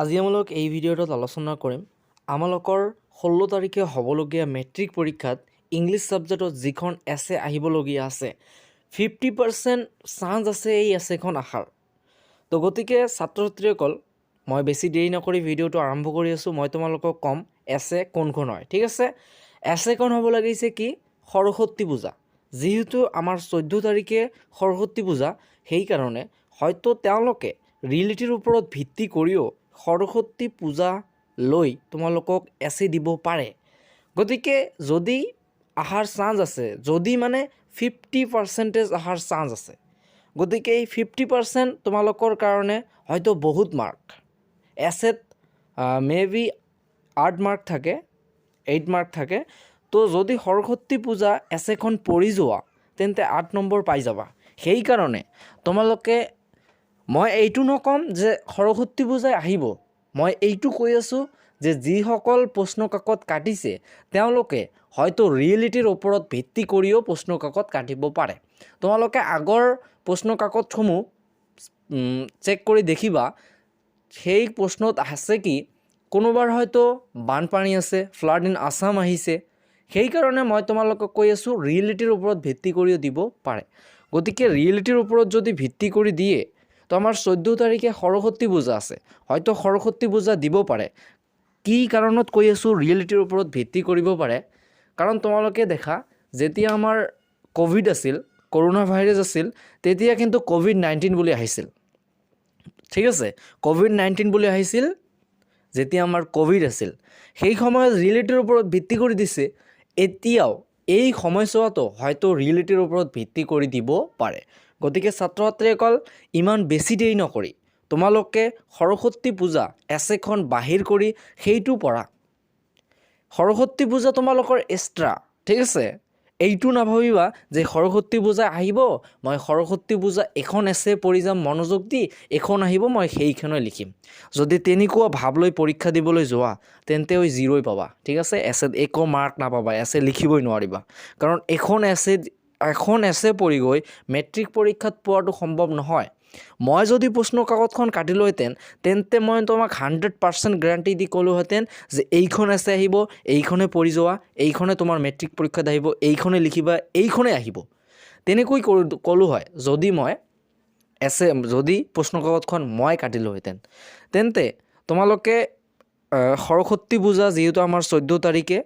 আজি আমালোক এই ভিডিঅ'টোত আলোচনা কৰিম আমালোকৰ 16 তাৰিখে হ'বলগীয়া মেট্ৰিক পৰীক্ষাত ইংলিছ ছাবজেক্টত যিখন এছে আহিবলগীয়া আছে 50% চান্স আছে এই এছেখন আহাৰ। তো গতিকে ছাত্ৰ ছাত্ৰীসকল মই বেছি দেৰি নকৰি ভিডিঅ'টো আৰম্ভ কৰি আছোঁ। মই তোমালোকক ক'ম এছে কোনখন হয়। ঠিক আছে, এছেখন হ'ব লাগিছে কি সৰস্বতী পূজা। যিহেতু আমাৰ 14 তাৰিখে সৰস্বতী পূজা, সেইকাৰণে হয়তো তেওঁলোকে ৰিয়েলিটিৰ ওপৰত ভিত্তি কৰিও সৰস্বতী পূজা লৈ তোমালোকক এছে দিব পাৰে। গতিকে যদি আহাৰ চান্স আছে, যদি মানে 50% আহাৰ চান্স আছে, গতিকে এই 50% তোমালোকৰ কাৰণে হয়তো বহুত মাৰ্ক। এছেত মেবি 8 মাৰ্ক থাকে, 8 মাৰ্ক থাকে। তো যদি সৰস্বতী পূজা এছেখন পঢ়ি যোৱা তেন্তে 8 নম্বৰ পাই যাবা। সেইকাৰণে তোমালোকে, মই এইটো নকম যে সৰস্বতী পূজাই আহিব, মই এইটো কৈ আছোঁ যে যিসকল প্ৰশ্ন কাকত কাটিছে তেওঁলোকে হয়তো ৰিয়েলিটিৰ ওপৰত ভিত্তি কৰিও প্ৰশ্ন কাকত কাটিব পাৰে। তোমালোকে আগৰ প্ৰশ্ন কাকতসমূহ চেক কৰি দেখিবা, সেই প্ৰশ্নত আছে কি কোনোবাৰ হয়তো বানপানী আছে, ফ্লাড ইন আছাম আহিছে। সেইকাৰণে মই তোমালোকক কৈ আছোঁ ৰিয়েলিটিৰ ওপৰত ভিত্তি কৰিও দিব পাৰে। গতিকে ৰিয়েলিটিৰ ওপৰত যদি ভিত্তি কৰি দিয়ে তো আমাৰ 14 তাৰিখে সৰস্বতী পূজা আছে, হয়তো সৰস্বতী পূজা দিব পাৰে। কি কাৰণত কৈ আছোঁ ৰিয়েলিটিৰ ওপৰত ভিত্তি কৰিব পাৰে? কাৰণ তোমালোকে দেখা যেতিয়া আমাৰ ক'ভিড আছিল, কৰোণা ভাইৰাছ আছিল, তেতিয়া কিন্তু COVID-19 বুলি আহিছিল। ঠিক আছে, COVID-19 বুলি আহিছিল যেতিয়া আমাৰ ক'ভিড আছিল। সেই সময়ত ৰিয়েলিটিৰ ওপৰত ভিত্তি কৰি দিছে। এতিয়াও এই সময়ছোৱাতো হয়তো ৰিয়েলিটিৰ ওপৰত ভিত্তি কৰি দিব পাৰে। গতিকে ছাত্ৰ ছাত্ৰীসকল ইমান বেছি দেৰি নকৰি তোমালোকে সৰস্বতী পূজা এছেখন বাহিৰ কৰি সেইটো পঢ়া। সৰস্বতী পূজা তোমালোকৰ এক্সট্ৰা। ঠিক আছে, এইটো নাভাবিবা যে সৰস্বতী পূজা আহিব, মই সৰস্বতী পূজা এখন এছে পঢ়ি যাম মনোযোগ দি, এখন আহিব মই সেইখনে লিখিম। যদি তেনেকুৱা ভাৱ লৈ পৰীক্ষা দিবলৈ যোৱা তেন্তে 0ই পাবা। ঠিক আছে, এছেত একো মাৰ্ক নাপাবা, এছে লিখিবই নোৱাৰিবা। কাৰণ এখন এছে পঢ়ি গৈ মেট্ৰিক পৰীক্ষাত পোৱাটো সম্ভৱ নহয়। মই যদি প্ৰশ্ন কাকতখন কাটিলোহেঁতেন তেন্তে মই তোমাক 100% গেৰাণ্টি দি ক'লোহেঁতেন যে এইখন এছে আহিব, এইখনে পঢ়ি যোৱা, এইখনে তোমাৰ মেট্ৰিক পৰীক্ষাত আহিব, এইখনে লিখিবা, এইখনে আহিব। তেনেকৈ ক'লোঁ হয় যদি প্ৰশ্ন কাকতখন মই কাটিলোহেঁতেন। তেন্তে তোমালোকে সৰস্বতী পূজা যিহেতু আমাৰ 14 তাৰিখে,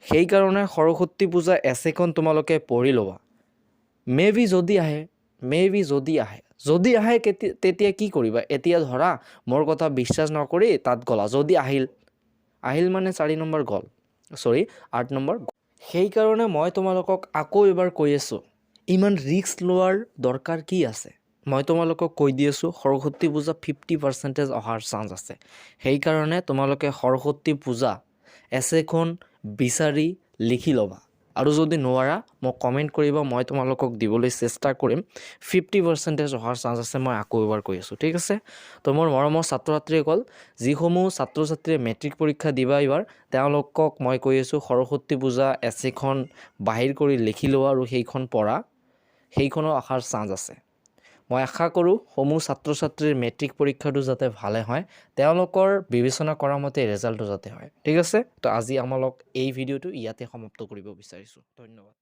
সেইকাৰণে সৰস্বতী পূজা এছেখন তোমালোকে পঢ়ি ল'বা। মেবি যদি আহে তেতিয়া কি কৰিবা? এতিয়া ধৰা মোৰ কথা বিশ্বাস নকৰি তাত গ'লা, যদি আহিল মানে 4 নম্বৰ গ'ল, 8 নম্বৰ। সেইকাৰণে মই তোমালোকক আকৌ এবাৰ কৈ আছোঁ, ইমান ৰিস্ক লোৱাৰ দৰকাৰ কি আছে? মই তোমালোকক কৈ দি আছোঁ সৰস্বতী পূজা 50% অহাৰ চান্স আছে। সেইকাৰণে তোমালোকে সৰস্বতী পূজা এছেখন বিচাৰি লিখি ল'বা। আৰু যদি নোৱাৰা মোক কমেণ্ট কৰিবা, মই তোমালোকক দিবলৈ চেষ্টা কৰিম। 50% অহাৰ চান্স আছে, মই আকৌ এবাৰ কৈ আছোঁ। ঠিক আছে, তো মোৰ মৰমৰ ছাত্ৰ ছাত্ৰীসকল, যিসমূহ ছাত্ৰ ছাত্ৰীয়ে মেট্ৰিক পৰীক্ষা দিবা এইবাৰ, তেওঁলোকক মই কৈ আছোঁ সৰস্বতী পূজা এছেখন বাহিৰ কৰি লিখি লোৱা আৰু সেইখন পঢ়া, সেইখনো অহাৰ চান্স আছে। মই আশা কৰোঁ সমূহ ছাত্ৰ ছাত্ৰীৰ মেট্ৰিক পৰীক্ষাটো যাতে ভালে হয়, তেওঁলোকৰ বিবেচনা কৰা মতে ৰেজাল্টটো যাতে হয়। ঠিক আছে, তো আজি আমালোক এই ভিডিঅ'টো ইয়াতে সমাপ্ত কৰিব বিচাৰিছোঁ। ধন্যবাদ।